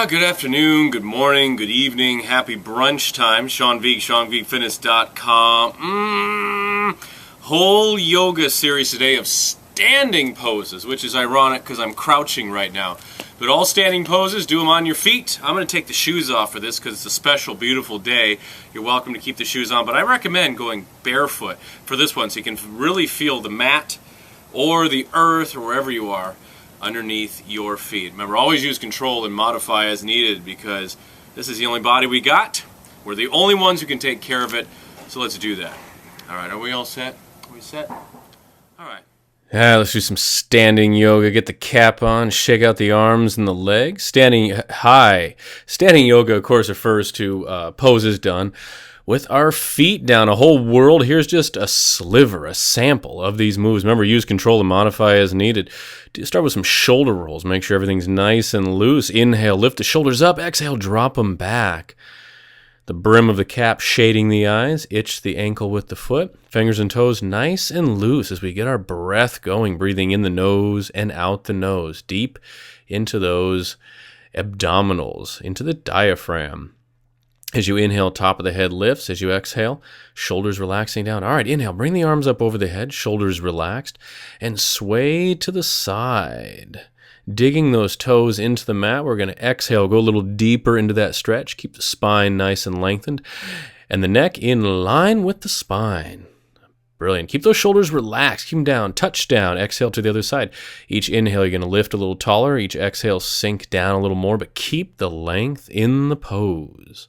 Good afternoon, good morning, good evening, happy brunch time. Sean Vigue, SeanVigueFitness.com. Whole yoga series today of standing poses, which is ironic because I'm crouching right now. But all standing poses, do them on your feet. I'm going to take the shoes off for this because it's a special, beautiful day. You're welcome to keep the shoes on, but I recommend going barefoot for this one so you can really feel the mat or the earth or wherever you are underneath your feet. Remember, always use control and modify as needed because this is the only body we got. We're the only ones who can take care of it, so let's do that. All right, are we all set? Are we set? All right. Yeah, let's do some standing yoga. Get the cap on, shake out the arms and the legs. Standing high. Standing yoga, of course, refers to poses done with our feet down. A whole world. Here's just a sliver, a sample of these moves. Remember, use control and modify as needed. Start with some shoulder rolls. Make sure everything's nice and loose. Inhale, lift the shoulders up. Exhale, drop them back. The brim of the cap shading the eyes. Itch the ankle with the foot. Fingers and toes nice and loose as we get our breath going. Breathing in the nose and out the nose. Deep into those abdominals, into the diaphragm. As you inhale, top of the head lifts. As you exhale, shoulders relaxing down. All right, inhale, bring the arms up over the head, shoulders relaxed, and sway to the side. Digging those toes into the mat, we're going to exhale, go a little deeper into that stretch. Keep the spine nice and lengthened, and the neck in line with the spine. Brilliant. Keep those shoulders relaxed. Keep them down. Touch down. Exhale to the other side. Each inhale, you're going to lift a little taller. Each exhale, sink down a little more, but keep the length in the pose.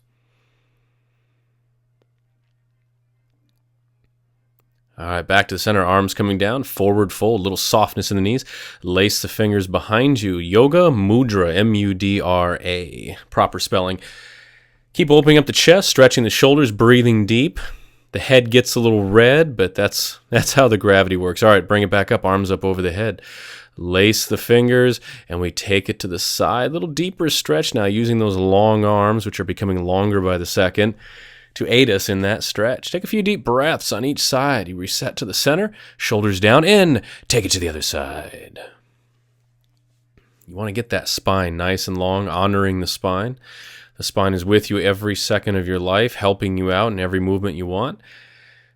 All right, back to the center, arms coming down, forward fold, a little softness in the knees. Lace the fingers behind you. Yoga Mudra, M-U-D-R-A, proper spelling. Keep opening up the chest, stretching the shoulders, breathing deep. The head gets a little red, but that's how the gravity works. All right, bring it back up, arms up over the head. Lace the fingers, and we take it to the side. A little deeper stretch now, using those long arms, which are becoming longer by the second, to aid us in that stretch. Take a few deep breaths on each side. You reset to the center, shoulders down, in. Take it to the other side. You want to get that spine nice and long, honoring the spine. The spine is with you every second of your life, helping you out in every movement you want.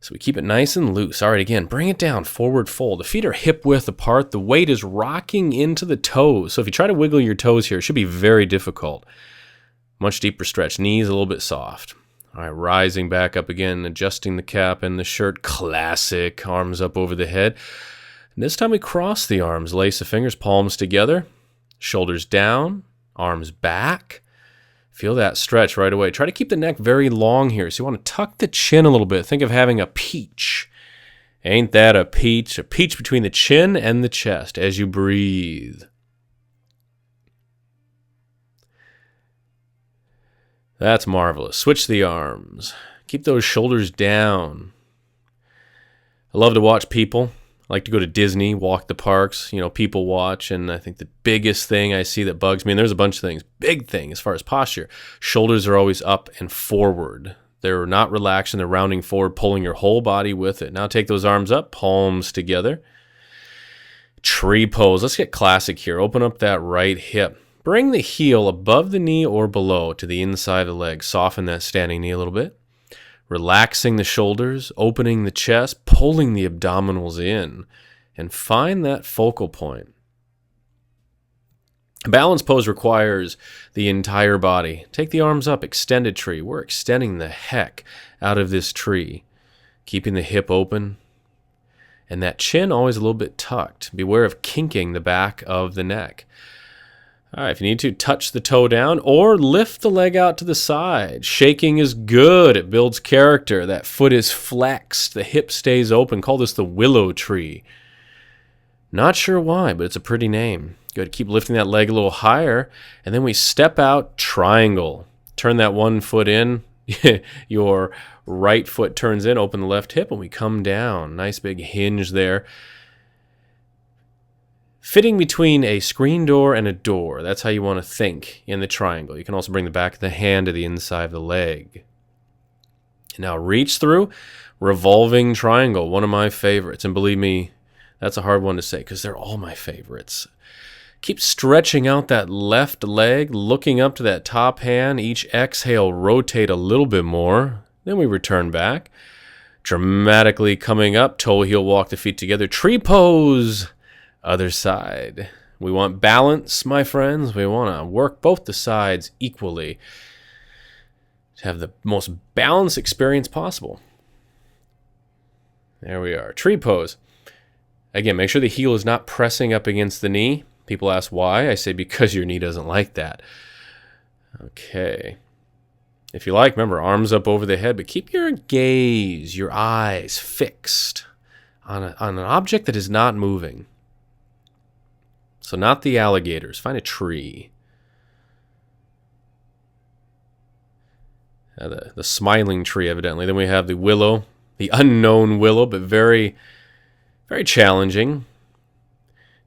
So we keep it nice and loose. All right, again, bring it down, forward fold. The feet are hip width apart. The weight is rocking into the toes. So if you try to wiggle your toes here, it should be very difficult. Much deeper stretch. Knees a little bit soft. All right, rising back up again, adjusting the cap and the shirt. Classic. Arms up over the head. And this time we cross the arms. Lace the fingers, palms together. Shoulders down, arms back. Feel that stretch right away. Try to keep the neck very long here. So you want to tuck the chin a little bit. Think of having a peach. Ain't that a peach? A peach between the chin and the chest as you breathe. That's marvelous. Switch the arms. Keep those shoulders down. I love to watch people. I like to go to Disney, walk the parks, people watch. And I think the biggest thing I see that bugs me, and there's a bunch of things, big thing as far as posture, shoulders are always up and forward. They're not relaxed and they're rounding forward, pulling your whole body with it. Now take those arms up, palms together. Tree pose. Let's get classic here. Open up that right hip. Bring the heel above the knee or below to the inside of the leg. Soften that standing knee a little bit. Relaxing the shoulders, opening the chest, pulling the abdominals in, and find that focal point. A balance pose requires the entire body. Take the arms up, extended tree. We're extending the heck out of this tree. Keeping the hip open, and that chin always a little bit tucked. Beware of kinking the back of the neck. All right, if you need to, touch the toe down or lift the leg out to the side. Shaking is good. It builds character. That foot is flexed. The hip stays open. Call this the willow tree. Not sure why, but it's a pretty name. Good. Keep lifting that leg a little higher. And then we step out, triangle. Turn that one foot in. Your right foot turns in. Open the left hip, and we come down. Nice big hinge there. Fitting between a screen door and a door. That's how you want to think in the triangle. You can also bring the back of the hand to the inside of the leg. Now reach through, revolving triangle, one of my favorites. And believe me, that's a hard one to say because they're all my favorites. Keep stretching out that left leg, looking up to that top hand. Each exhale, rotate a little bit more. Then we return back. Dramatically coming up, toe heel walk the feet together. Tree pose, other side. We want balance, my friends. We want to work both the sides equally to have the most balanced experience possible. There we are. Tree pose. Again, make sure the heel is not pressing up against the knee. People ask why. I say because your knee doesn't like that. Okay. If you like, remember, arms up over the head, but keep your gaze, your eyes fixed on an object that is not moving. So not the alligators. Find a tree. The smiling tree, evidently. Then we have the willow, the unknown willow, but very, very challenging.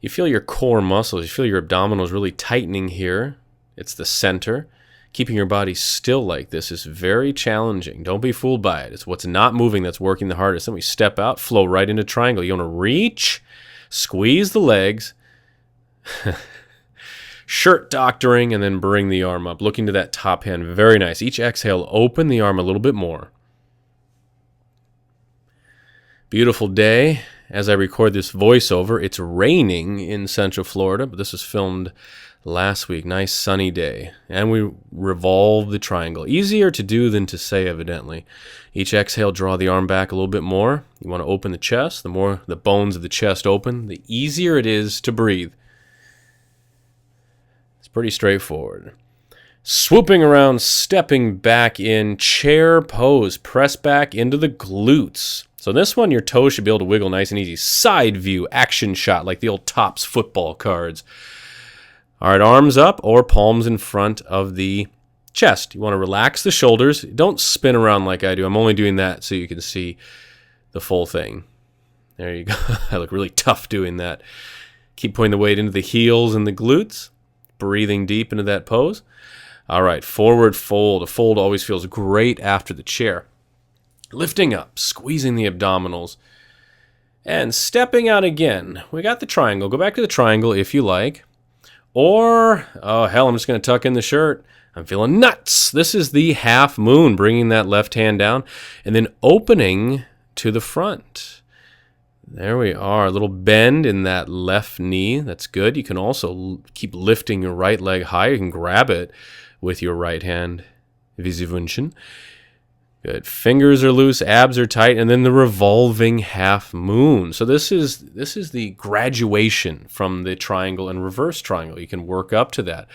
You feel your core muscles, you feel your abdominals really tightening here. It's the center. Keeping your body still like this is very challenging. Don't be fooled by it. It's what's not moving that's working the hardest. Then we step out, flow right into triangle. You want to reach, squeeze the legs, shirt doctoring, and then bring the arm up, looking to that top hand. Very nice. Each exhale, open the arm a little bit more. Beautiful day. As I record this voiceover, it's raining in Central Florida, but this was filmed last week. Nice sunny day. And we revolve the triangle. Easier to do than to say, evidently. Each exhale, draw the arm back a little bit more. You want to open the chest. The more the bones of the chest open, the easier it is to breathe. It's pretty straightforward. Swooping around, stepping back in, chair pose. Press back into the glutes. So this one, your toes should be able to wiggle nice and easy. Side view, action shot, like the old Topps football cards. All right, arms up or palms in front of the chest. You want to relax the shoulders. Don't spin around like I do. I'm only doing that so you can see the full thing. There you go. I look really tough doing that. Keep putting the weight into the heels and the glutes. Breathing deep into that pose. All right, forward fold. A fold always feels great after the chair. Lifting up, squeezing the abdominals, and stepping out again. We got the triangle. Go back to the triangle if you like. Or, oh hell, I'm just going to tuck in the shirt. I'm feeling nuts. This is the half moon, bringing that left hand down and then opening to the front. There we are. A little bend in that left knee. That's good. You can also keep lifting your right leg high. You can grab it with your right hand, wie Sie wünschen. Good. Fingers are loose, abs are tight, and then the revolving half moon. So this is the graduation from the triangle and reverse triangle. You can work up to that.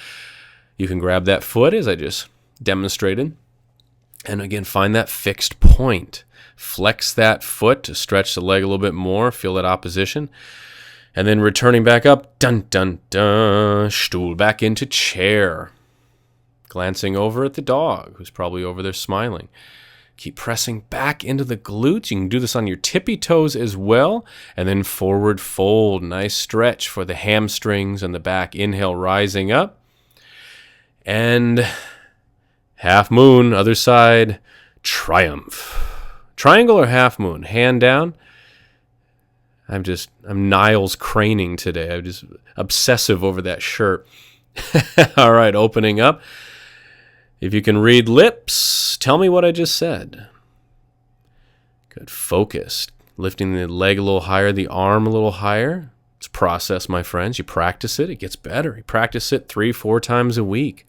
You can grab that foot, as I just demonstrated, and again, find that fixed point. Flex that foot to stretch the leg a little bit more, feel that opposition, and then returning back up, dun, dun, dun, stool back into chair. Glancing over at the dog, who's probably over there smiling. Keep pressing back into the glutes. You can do this on your tippy toes as well. And then forward fold. Nice stretch for the hamstrings and the back. Inhale, rising up. And half moon, other side, triumph. Triangle or half moon? Hand down. I'm Niles craning today. I'm just obsessive over that shirt. All right, opening up. If you can read lips, tell me what I just said. Good. Focused. Lifting the leg a little higher, the arm a little higher. It's a process, my friends. You practice it, it gets better. You practice it 3-4 times a week.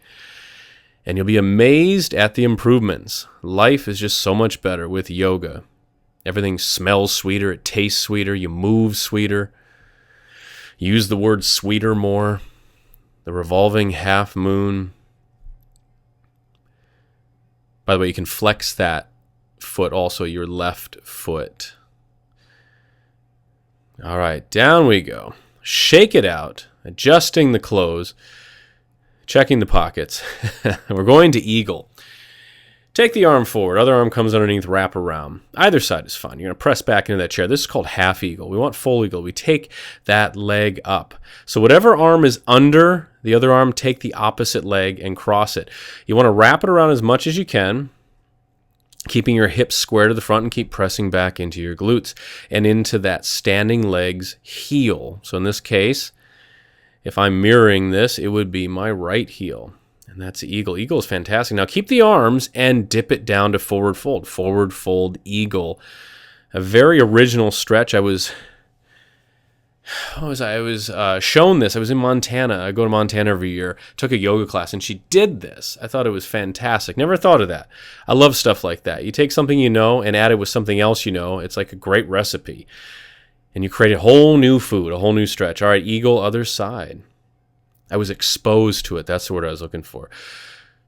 And you'll be amazed at the improvements. Life is just so much better with yoga. Everything smells sweeter, it tastes sweeter, you move sweeter. Use the word sweeter more. The revolving half moon. By the way, you can flex that foot also, your left foot. All right, down we go. Shake it out, adjusting the clothes, checking the pockets. We're going to eagle. Take the arm forward. Other arm comes underneath, wrap around. Either side is fine. You're going to press back into that chair. This is called half eagle. We want full eagle. We take that leg up. So whatever arm is under the other arm, take the opposite leg and cross it. You want to wrap it around as much as you can, keeping your hips square to the front, and keep pressing back into your glutes and into that standing leg's heel. So in this case, If I'm mirroring this, it would be my right heel. And that's the eagle. Eagle is fantastic. Now keep the arms and dip it down to forward fold. Forward fold eagle. A very original stretch. I was shown this. I was in Montana. I go to Montana every year. Took a yoga class, and she did this. I thought it was fantastic. Never thought of that. I love stuff like that. You take something you know and add it with something else you know. It's like a great recipe. And you create a whole new food, a whole new stretch. All right, eagle, other side. I was exposed to it. That's the word I was looking for.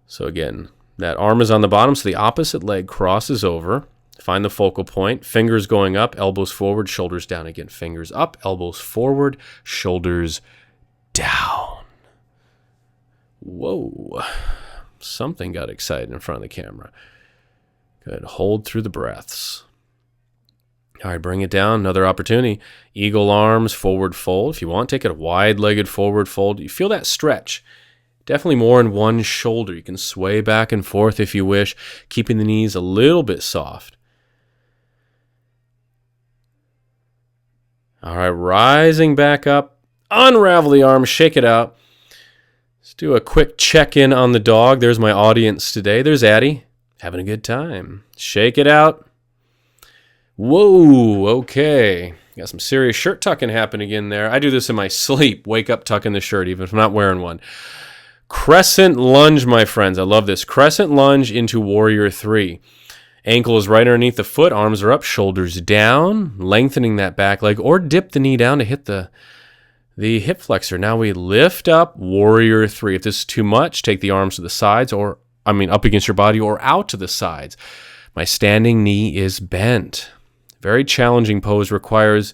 So again, that arm is on the bottom, so the opposite leg crosses over. Find the focal point. Fingers going up, elbows forward, shoulders down. Again, fingers up, elbows forward, shoulders down. Whoa. Something got excited in front of the camera. Good. Hold through the breaths. All right, bring it down. Another opportunity. Eagle arms, forward fold. If you want, take it a wide-legged forward fold. You feel that stretch. Definitely more in one shoulder. You can sway back and forth if you wish, keeping the knees a little bit soft. All right, rising back up. Unravel the arms, shake it out. Let's do a quick check-in on the dog. There's my audience today. There's Addie, having a good time. Shake it out. Whoa, okay. Got some serious shirt tucking happening in there. I do this in my sleep. Wake up, tuck in the shirt, even if I'm not wearing one. Crescent lunge, my friends. I love this. Crescent lunge into warrior 3. Ankle is right underneath the foot. Arms are up, shoulders down, lengthening that back leg, or dip the knee down to hit the hip flexor. Now we lift up, warrior 3. If this is too much, take the arms to the sides, up against your body or out to the sides. My standing knee is bent. Very challenging pose, requires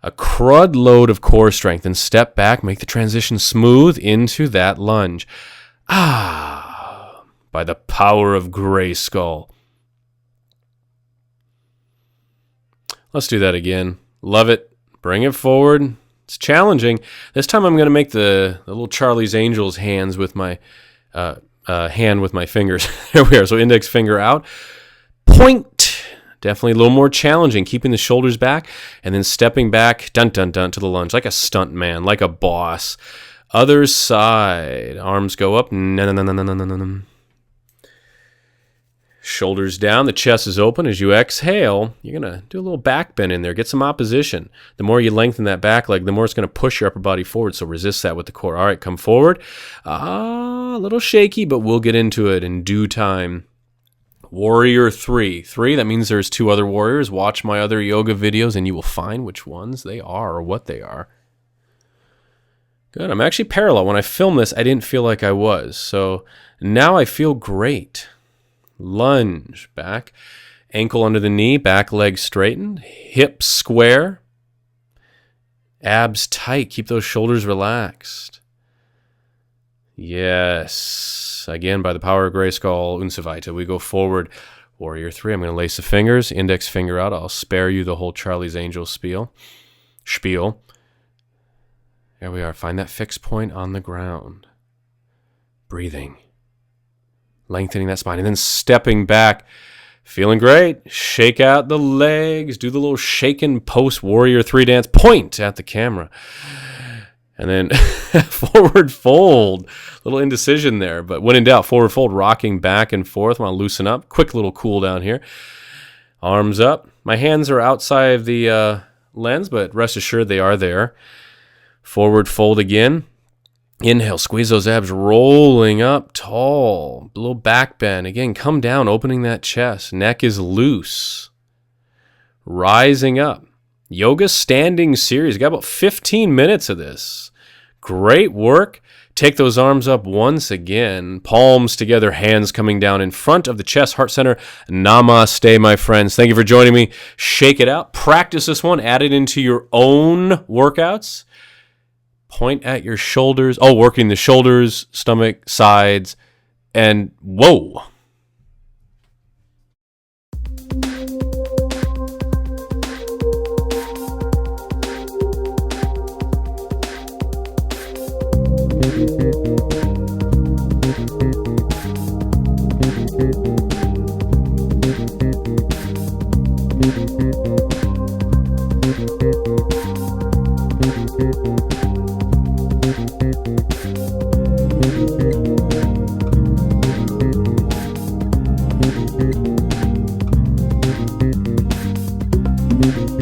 a crud load of core strength, and step back, make the transition smooth into that lunge. By the power of Grayskull. Let's do that again. Love it. Bring it forward. It's challenging. This time I'm going to make the little Charlie's Angels hands with my hand with my fingers. There we are. So index finger out. Point. Definitely a little more challenging, keeping the shoulders back and then stepping back, dun dun dun, to the lunge, like a stunt man, like a boss. Other side, arms go up, shoulders down, the chest is open. As you exhale, you're going to do a little back bend in there, get some opposition. The more you lengthen that back leg, the more it's going to push your upper body forward, so resist that with the core. All right, come forward. A little shaky, but we'll get into it in due time. Warrior 3. That means there's 2 other warriors. Watch my other yoga videos and you will find which ones they are or what they are. Good. I'm actually parallel. When I filmed this, I didn't feel like I was. So now I feel great. Lunge. Back. Ankle under the knee. Back leg straightened. Hips square. Abs tight. Keep those shoulders relaxed. Yes. Again, by the power of Grayskull, Unsavita, we go forward. Warrior 3, I'm going to lace the fingers, index finger out. I'll spare you the whole Charlie's Angels spiel. There we are. Find that fixed point on the ground. Breathing. Lengthening that spine. And then stepping back. Feeling great. Shake out the legs. Do the little shaken post Warrior 3 dance. Point at the camera. And then forward fold. Little indecision there, but when in doubt, forward fold, rocking back and forth. I want to loosen up. Quick little cool down here. Arms up. My hands are outside of the lens, but rest assured they are there. Forward fold again. Inhale, squeeze those abs, rolling up tall. A little back bend. Again, come down, opening that chest. Neck is loose. Rising up. Yoga standing series. Got about 15 minutes of this. Great work. Take those arms up once again. Palms together, hands coming down in front of the chest, heart center. Namaste, my friends. Thank you for joining me. Shake it out. Practice this one. Add it into your own workouts. Point at your shoulders. Working the shoulders, stomach, sides, and whoa. you.